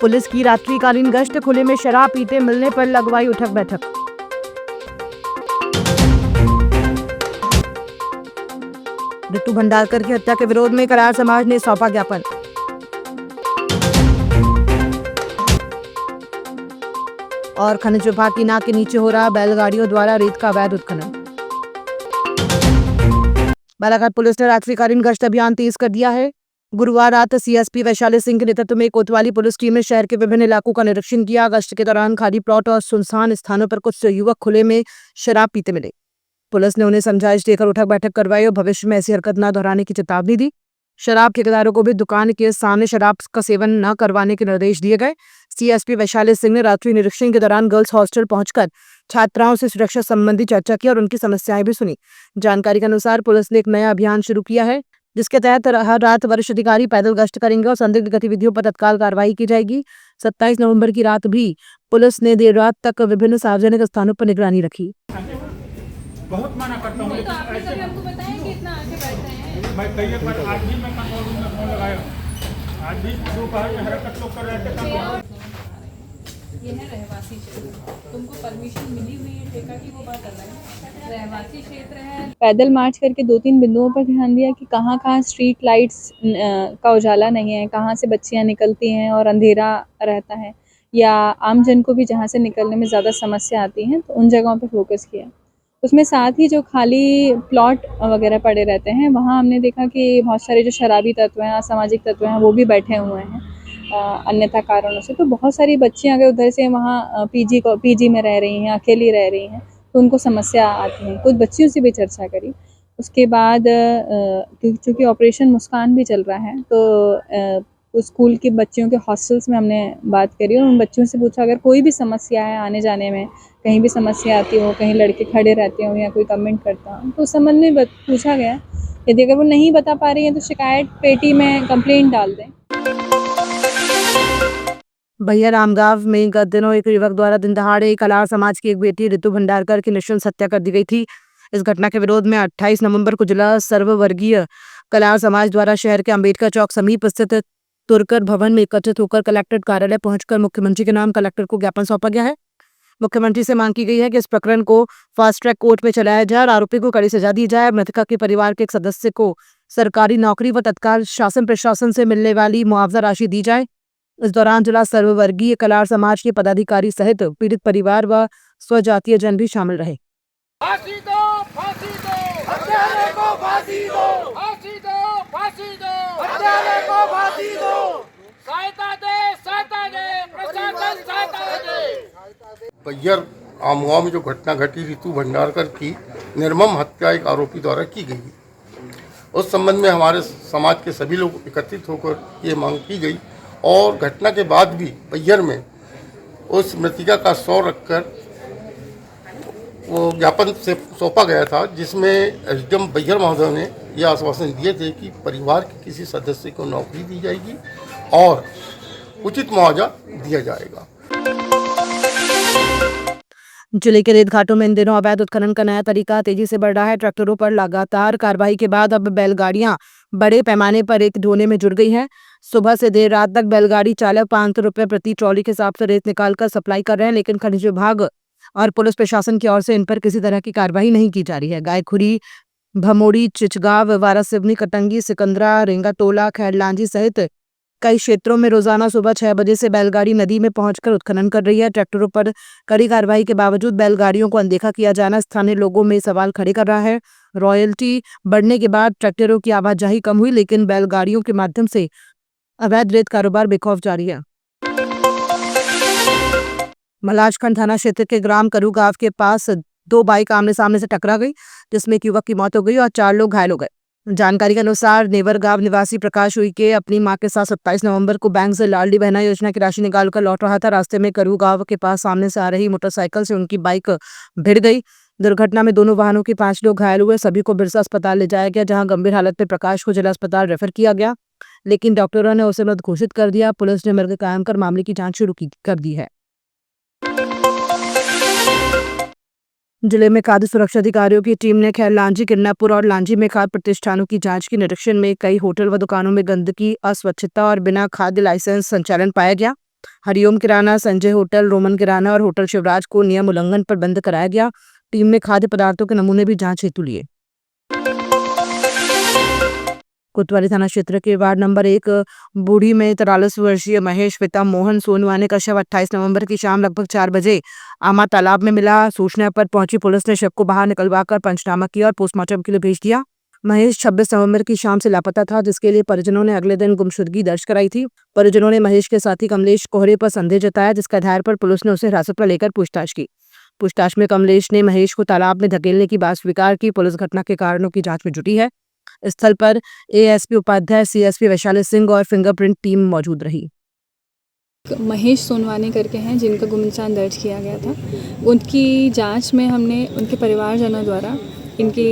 Police की रात्रिकालीन गश्त, खुले में शराब पीते मिलने पर लगवाई उठक बैठक। रितु भंडारकर की हत्या के विरोध में कलार समाज ने सौंपा ज्ञापन। और खनिज विभाग की नाक के नीचे हो रहा बैलगाड़ियों द्वारा रेत का अवैध उत्खनन। बालाघाट पुलिस ने रात्रिकालीन गश्त अभियान तेज कर दिया है। गुरुवार रात सीएसपी वैशाली सिंह के नेतृत्व में कोतवाली पुलिस टीम ने शहर के विभिन्न इलाकों का निरीक्षण किया। गश्त के दौरान खाली प्लॉट और सुनसान स्थानों पर कुछ युवक खुले में शराब पीते मिले। पुलिस ने उन्हें समझाइश देकर उठक बैठक करवाई और भविष्य में ऐसी हरकत न दोहराने की चेतावनी दी। शराब ठेकेदारों को भी दुकान के सामने शराब का सेवन न करवाने के निर्देश दिए गए। सीएसपी वैशाली सिंह ने रात्रि निरीक्षण के दौरान गर्ल्स हॉस्टल पहुंचकर छात्राओं से सुरक्षा संबंधी चर्चा की और उनकी समस्याएं भी सुनी। जानकारी के अनुसार पुलिस ने एक नया अभियान शुरू किया है, जिसके तहत हर रात वरिष्ठ अधिकारी पैदल गश्त करेंगे और संदिग्ध गतिविधियों पर तत्काल कार्रवाई की जाएगी। 27 नवंबर की रात भी पुलिस ने देर रात तक विभिन्न सार्वजनिक स्थानों पर निगरानी रखी। बहुत मना करता हूँ, तो आपने कभी हमको बताया कि इतना आगे बैठ रहे हैं? मैं कई बार आज भी मैं कंट्रोल रूम में फोन लगाया, आज भी दोपहर में हरकत लोग कर रहे थे। ये है रहवासी क्षेत्र, तुमको परमिशन मिली हुई है ठेका की, वो बात अलग है। रहवासी क्षेत्र है। पैदल मार्च करके 2-3 बिंदुओं पर ध्यान दिया कि कहाँ स्ट्रीट लाइट्स का उजाला नहीं है, कहाँ से बच्चियाँ निकलती हैं और अंधेरा रहता है, या आमजन को भी जहाँ से निकलने में ज़्यादा समस्या आती है, तो उन जगहों पर फोकस किया। उसमें साथ ही जो खाली प्लॉट वगैरह पड़े रहते हैं, वहाँ हमने देखा कि बहुत सारे जो शराबी तत्व हैं, असामाजिक तत्व हैं, वो भी बैठे हुए हैं अन्यथा कारणों से। तो बहुत सारी बच्चियाँ अगर उधर से वहाँ पीजी में रह रही हैं, अकेली रह रही हैं, तो उनको समस्या आती है। कुछ बच्चियों से भी चर्चा करी। उसके बाद चूँकि ऑपरेशन मुस्कान भी चल रहा है, तो उस स्कूल के बच्चियों के हॉस्टल्स में हमने बात करी और उन बच्चियों से पूछा अगर कोई भी समस्या है आने जाने में, कहीं भी समस्या आती हो, कहीं लड़के खड़े रहते हो या कोई कमेंट करता हो, तो उस संबंध में पूछा गया। यदि अगर वो नहीं बता पा रही हैं तो शिकायत पेटी में कंप्लेंट डाल दें। भैया रामगांव में गत दिनों एक युवक द्वारा दिन दहाड़े कलार समाज की एक बेटी रितु भंडारकर की नृशंस हत्या कर दी गई थी। इस घटना के विरोध में 28 नवंबर को जिला सर्ववर्गीय कलार समाज द्वारा शहर के अंबेडकर चौक समीप स्थित तुरकर भवन में एकत्रित होकर कलेक्ट्रेट कार्यालय पहुंचकर मुख्यमंत्री के नाम कलेक्टर को ज्ञापन सौंपा गया है। मुख्यमंत्री से मांग की गई है कि इस प्रकरण को फास्ट ट्रैक कोर्ट में चलाया जाए और आरोपी को कड़ी सजा दी जाए। मृतका के परिवार के एक सदस्य को सरकारी नौकरी व तत्काल शासन प्रशासन से मिलने वाली मुआवजा राशि दी जाए। इस दौरान जिला सर्ववर्गीय कलार समाज के पदाधिकारी सहित पीड़ित परिवार व स्वजातीय जन भी शामिल रहे। फांसी दो, फांसी दो, हत्यारे को फांसी दो, फांसी दो, फांसी दो, हत्यारे को फांसी दो, सहायता दे, प्रशासन सहायता दे। बैयर आमगांव में जो घटना घटी रितु भंडारकर की निर्मम हत्या एक आरोपी द्वारा की गई, उस संबंध में हमारे समाज के सभी लोग एकत्रित होकर ये मांग की गई और घटना के बाद भी बैयर में उस मृतिका का शव रखकर वो ज्ञापन से सौंपा गया था, जिसमें एसडीएम बैयर महोदय ने यह आश्वासन दिए थे कि परिवार के किसी सदस्य को नौकरी दी जाएगी और उचित मुआवजा दिया जाएगा। जिले के रेत घाटों में इन दिनों अवैध उत्खनन का नया तरीका तेजी से बढ़ रहा है। ट्रैक्टरों पर लगातार कार्रवाई के बाद अब बैलगाड़ियां बड़े पैमाने पर रेत ढोने में जुट गई हैं। सुबह से देर रात तक बैलगाड़ी चालक 500 रुपये प्रति ट्रॉली के हिसाब से रेत निकालकर सप्लाई कर रहे हैं, लेकिन खनिज विभाग और पुलिस प्रशासन की ओर से इन पर किसी तरह की कार्रवाई नहीं की जा रही है। गायखुरी, भमोड़ी, चिचगांव, वारासिवनी, कटंगी, सिकंदरा, रेंगाटोला, खैरलांजी सहित कई क्षेत्रों में रोजाना सुबह 6 बजे से बैलगाड़ी नदी में पहुंचकर उत्खनन कर रही है। ट्रैक्टरों पर कड़ी कार्रवाई के बावजूद बैलगाड़ियों को अनदेखा किया जाना स्थानीय लोगों में सवाल खड़े कर रहा है। रॉयल्टी बढ़ने के बाद ट्रैक्टरों की आवाजाही कम हुई, लेकिन बैलगाड़ियों के माध्यम से अवैध रेत कारोबार बेखौफ जारी है। मलाजखंड थाना क्षेत्र के ग्राम करू गांव के पास 2 बाइक आमने सामने से टकरा गई, जिसमें एक युवक की मौत हो गई और 4 लोग घायल हो गए। जानकारी के अनुसार नेवर गांव निवासी प्रकाश उइके अपनी मां के साथ 27 नवंबर को बैंक से लाडली बहना योजना की राशि निकालकर लौट रहा था। रास्ते में करू गांव के पास सामने से आ रही मोटरसाइकिल से उनकी बाइक भिड़ गई। दुर्घटना में दोनों वाहनों के 5 लोग घायल हुए। सभी को बिरसा अस्पताल ले जाया गया, जहां गंभीर हालत में प्रकाश को जिला अस्पताल रेफर किया गया, लेकिन डॉक्टरों ने उसे मृत घोषित कर दिया। पुलिस ने मृत कायम कर मामले की जांच शुरू कर दी है। जिले में खाद्य सुरक्षा अधिकारियों की टीम ने खैरलांजी, किन्नापुर और लांजी में खाद्य प्रतिष्ठानों की जांच की। निरीक्षण में कई होटल व दुकानों में गंदगी, अस्वच्छता और बिना खाद्य लाइसेंस संचालन पाया गया। हरिओम किराना, संजय होटल, रोमन किराना और होटल शिवराज को नियम उल्लंघन पर बंद कराया गया। टीम ने खाद्य पदार्थों के नमूने भी जांच हेतु लिए। कोतवाली थाना क्षेत्र के वार्ड नंबर 1 बूढ़ी में 43 वर्षीय महेश पिता मोहन सोनवाने का शव 28 नवंबर की शाम लगभग 4 बजे आमा तालाब में मिला। सूचना पर पहुंची पुलिस ने शव को बाहर निकलवाकर पंचनामा किया और पोस्टमार्टम के लिए भेज दिया। महेश 26 नवंबर की शाम से लापता था, जिसके लिए परिजनों ने अगले दिन गुमशुदगी दर्ज कराई थी। परिजनों ने महेश के साथी कमलेश कोहरे पर संदेह जताया, जिसके आधार पर पुलिस ने उसे हिरासत पर लेकर पूछताछ की। पूछताछ में कमलेश ने महेश को तालाब में धकेलने की बात स्वीकार की। पुलिस घटना के कारणों की जांच में जुटी है। स्थल पर एएसपी उपाध्याय, सीएसपी वैशाली सिंह और फिंगरप्रिंट टीम मौजूद रही। महेश सोनवाने करके हैं जिनका गुमनिशान दर्ज किया गया था। उनकी जांच में हमने उनके परिवारजनों द्वारा इनकी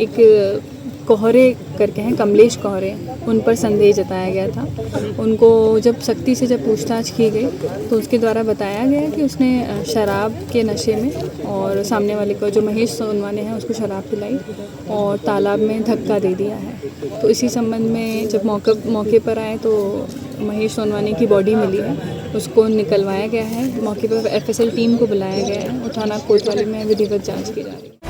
एक कोहरे करके हैं, कमलेश कोहरे, उन पर संदेह जताया गया था। उनको जब सख्ती से जब पूछताछ की गई तो उसके द्वारा बताया गया कि उसने शराब के नशे में और सामने वाले को जो महेश सोनवाने हैं उसको शराब पिलाई और तालाब में धक्का दे दिया है। तो इसी संबंध में जब मौके पर आए तो महेश सोनवाने की बॉडी मिली है, उसको निकलवाया गया है। मौके पर एफएसएल टीम को बुलाया गया है और थाना कोतवाली में विधिवत जाँच की जा रही है।